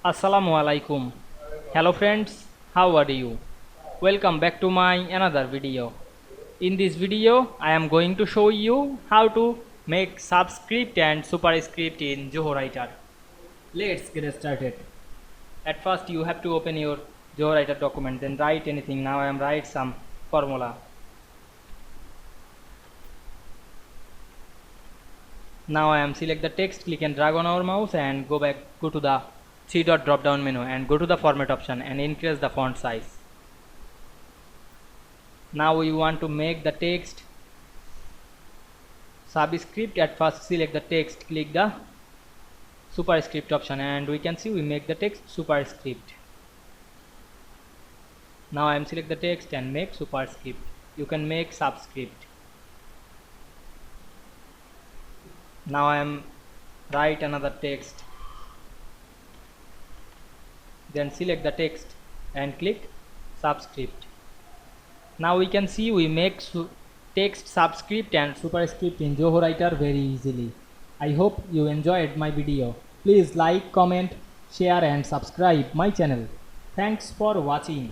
Assalamu Walaikum. Hello friends, how are you? Welcome back to my another video. In this video, I am going to show you how to make subscript and superscript in Zoho Writer. Let's get started. At first, you have to open your Zoho Writer document, then write anything. Now I am write some formula. Now I am select the text, click and drag on our mouse and go to the three dot drop down menu and go to the format option and increase the font size. Now we want to make the text subscript. At first select the text, click the superscript option and we can see we make the text superscript. Now I am select the text and make superscript. You can make subscript. Now I am write another text, then select the text and click subscript. Now we can see we make text subscript and superscript in Zoho Writer very easily. I hope you enjoyed my video. Please like, comment, share and subscribe my channel. Thanks for watching.